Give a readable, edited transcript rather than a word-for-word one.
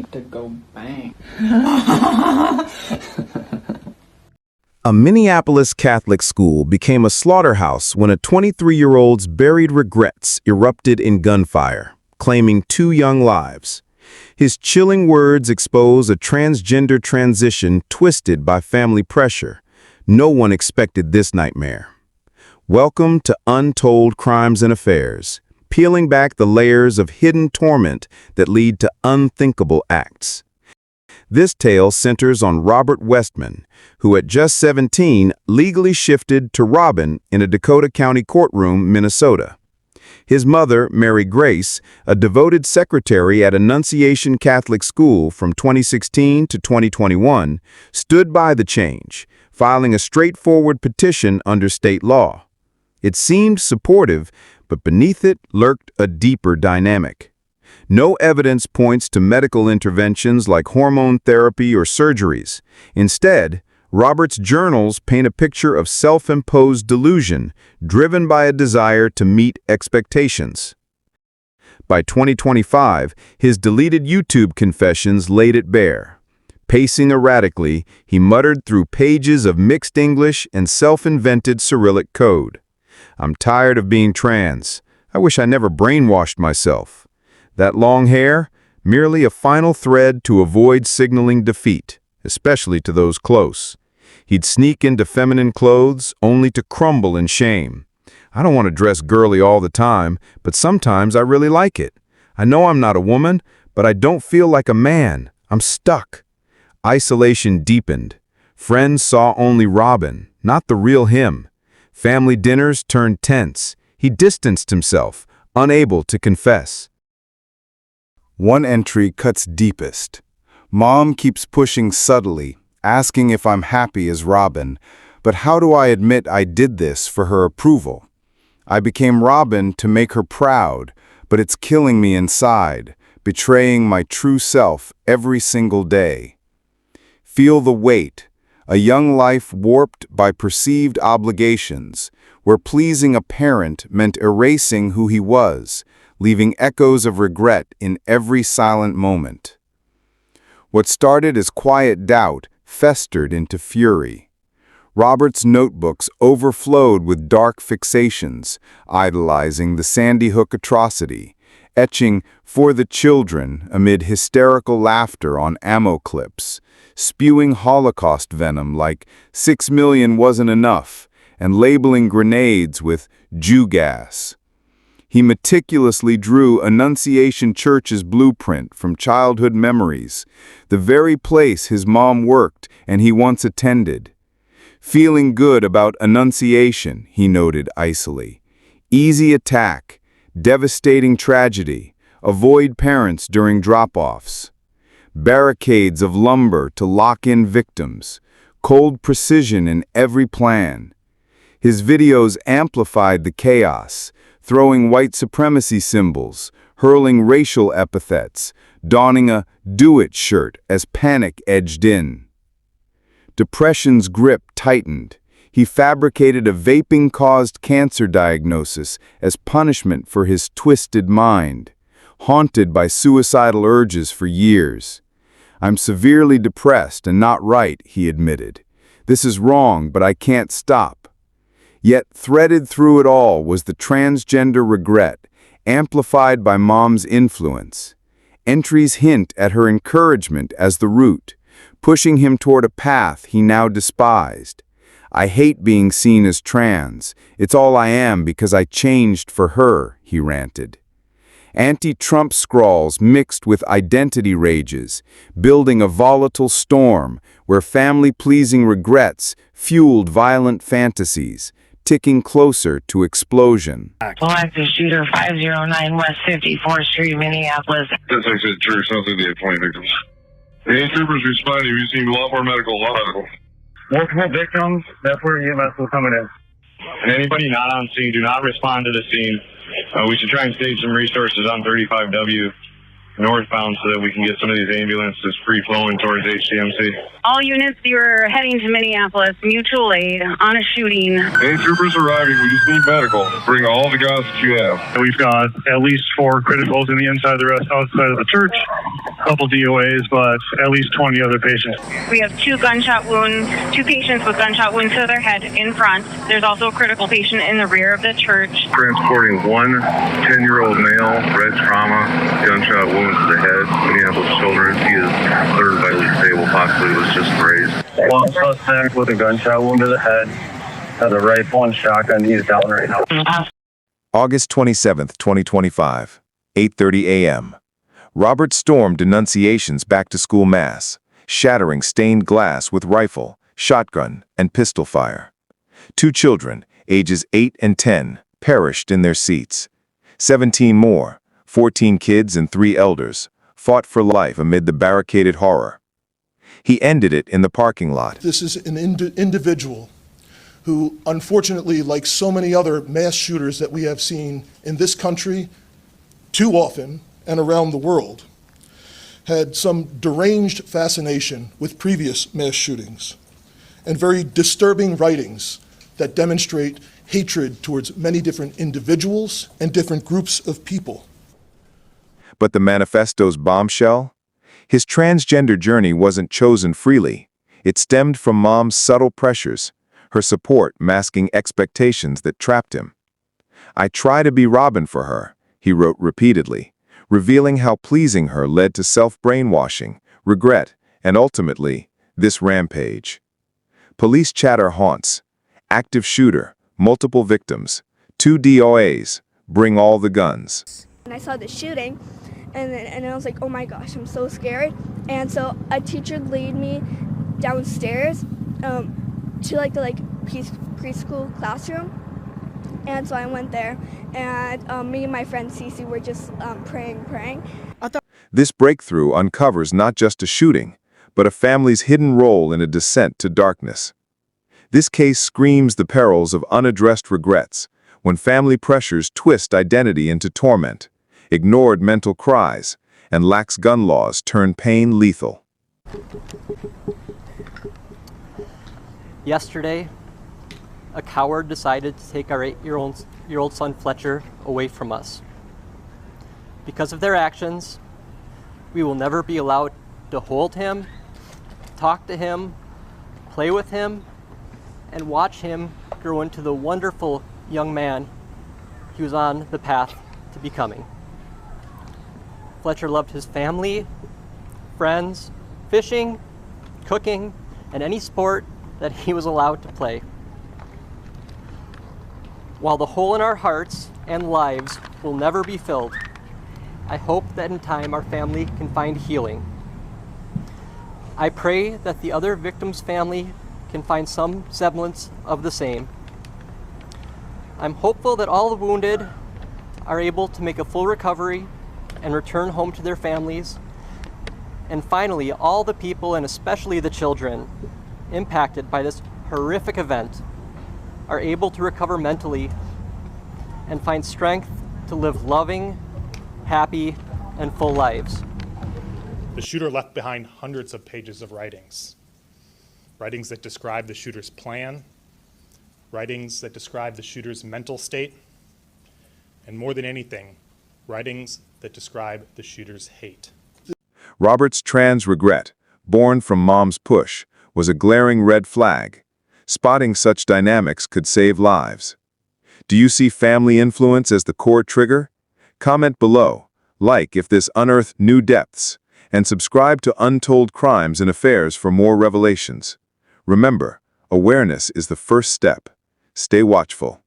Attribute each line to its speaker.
Speaker 1: need to go bang.
Speaker 2: A Minneapolis Catholic school became a slaughterhouse when a 23-year-old's buried regrets erupted in gunfire, claiming 2 young lives. His chilling words expose a transgender transition twisted by family pressure. No one expected this nightmare. Welcome to Untold Crimes and Affairs, peeling back the layers of hidden torment that lead to unthinkable acts. This tale centers on Robert Westman, who at just 17 legally shifted to Robin in a Dakota County courtroom, Minnesota. His mother, Mary Grace, a devoted secretary at Annunciation Catholic School from 2016 to 2021, stood by the change, filing a straightforward petition under state law. It seemed supportive, but beneath it lurked a deeper dynamic. No evidence points to medical interventions like hormone therapy or surgeries. Instead, Robert's journals paint a picture of self-imposed delusion, driven by a desire to meet expectations. By 2025, his deleted YouTube confessions laid it bare. Pacing erratically, he muttered through pages of mixed English and self-invented Cyrillic code. "I'm tired of being trans. I wish I never brainwashed myself. That long hair, merely a final thread to avoid signaling defeat, especially to those close. He'd sneak into feminine clothes only to crumble in shame. I don't want to dress girly all the time, but sometimes I really like it. I know I'm not a woman, but I don't feel like a man. I'm stuck." Isolation deepened. Friends saw only Robin, not the real him. Family dinners turned tense. He distanced himself, unable to confess.
Speaker 3: One entry cuts deepest. "Mom keeps pushing subtly, asking if I'm happy as Robin, but how do I admit I did this for her approval? I became Robin to make her proud, but it's killing me inside, betraying my true self every single day." Feel the weight, a young life warped by perceived obligations, where pleasing a parent meant erasing who he was, leaving echoes of regret in every silent moment. What started as quiet doubt festered into fury. Robert's notebooks overflowed with dark fixations, idolizing the Sandy Hook atrocity, etching "for the children" amid hysterical laughter on ammo clips, spewing Holocaust venom like 6 million wasn't enough, and labeling grenades with Jew gas. He meticulously drew Annunciation Church's blueprint from childhood memories, the very place his mom worked and he once attended. "Feeling good about Annunciation," he noted icily. "Easy attack, devastating tragedy, avoid parents during drop-offs. Barricades of lumber to lock in victims, cold precision in every plan." His videos amplified the chaos, throwing white supremacy symbols, hurling racial epithets, donning a "do it" shirt as panic edged in. Depression's grip tightened. He fabricated a vaping-caused cancer diagnosis as punishment for his twisted mind, haunted by suicidal urges for years. "I'm severely depressed and not right," he admitted. "This is wrong, but I can't stop." Yet threaded through it all was the transgender regret, amplified by mom's influence. Entries hint at her encouragement as the root, pushing him toward a path he now despised. "I hate being seen as trans. It's all I am because I changed for her," he ranted. Anti-Trump scrawls mixed with identity rages, building a volatile storm where family-pleasing regrets fueled violent fantasies, ticking closer to explosion.
Speaker 4: Active shooter 509 West 54th Street, Minneapolis.
Speaker 5: That's actually true. Sounds like they have 20 victims. The troopers responding. We've seen a lot more medical,
Speaker 6: Multiple victims. That's where EMS will come in.
Speaker 5: And anybody not on scene, do not respond to the scene. We should try and save some resources on 35W. northbound so that we can get some of these ambulances free-flowing towards HCMC.
Speaker 4: All units, you're heading to Minneapolis, mutual aid, on a shooting.
Speaker 5: Any troopers arriving, we just need medical. Bring all the guys that you have.
Speaker 6: We've got at least 4 criticals in the inside, the rest outside of the church, a couple DOAs, but at least 20 other patients.
Speaker 4: We have 2 gunshot wounds, 2 patients with gunshot wounds to their head in front. There's also a critical patient in the rear of the church.
Speaker 5: Transporting one 10-year-old male, red trauma, gunshot wound to the head. Minneapolis Children's. He is third vitally stable, possibly was just grazed.
Speaker 6: One suspect with a gunshot wound to the head, has a rifle and shotgun. He's down right now.
Speaker 2: August 27, 2025, 8:30 a.m. Robert stormed Annunciation's back-to-school mass, shattering stained glass with rifle, shotgun, and pistol fire. 2 children, ages 8 and 10, perished in their seats. 17 more, 14 kids and 3 elders, fought for life amid the barricaded horror. He ended it in the parking lot.
Speaker 1: This is an individual who, unfortunately, like so many other mass shooters that we have seen in this country too often and around the world, had some deranged fascination with previous mass shootings and very disturbing writings that demonstrate hatred towards many different individuals and different groups of people.
Speaker 2: But the Manifesto's bombshell? His transgender journey wasn't chosen freely. It stemmed from Mom's subtle pressures, her support masking expectations that trapped him. "I try to be Robin for her," he wrote repeatedly, revealing how pleasing her led to self-brainwashing, regret, and ultimately, this rampage. Police chatter haunts. Active shooter, multiple victims, 2 DOAs, bring all the guns.
Speaker 7: And I saw the shooting, and I was like, oh my gosh, I'm so scared. And so a teacher led me downstairs to the preschool classroom. And so I went there, and me and my friend Cece were just praying.
Speaker 2: This breakthrough uncovers not just a shooting, but a family's hidden role in a descent to darkness. This case screams the perils of unaddressed regrets, when family pressures twist identity into torment, ignored mental cries, and lax gun laws turn pain lethal.
Speaker 8: Yesterday, a coward decided to take our 8-year-old son Fletcher away from us. Because of their actions, we will never be allowed to hold him, talk to him, play with him, and watch him grow into the wonderful young man he was on the path to becoming. Fletcher loved his family, friends, fishing, cooking, and any sport that he was allowed to play. While the hole in our hearts and lives will never be filled, I hope that in time our family can find healing. I pray that the other victim's family can find some semblance of the same. I'm hopeful that all the wounded are able to make a full recovery and return home to their families. And finally, all the people, and especially the children, impacted by this horrific event are able to recover mentally and find strength to live loving, happy, and full lives.
Speaker 9: The shooter left behind hundreds of pages of writings that describe the shooter's plan, writings that describe the shooter's mental state, and more than anything, writings that describe the shooter's hate.
Speaker 2: Robert's trans regret, born from Mom's push, was a glaring red flag. Spotting such dynamics could save lives. Do you see family influence as the core trigger? Comment below, like if this unearthed new depths, and subscribe to Untold Crimes and Affairs for more revelations. Remember, awareness is the first step. Stay watchful.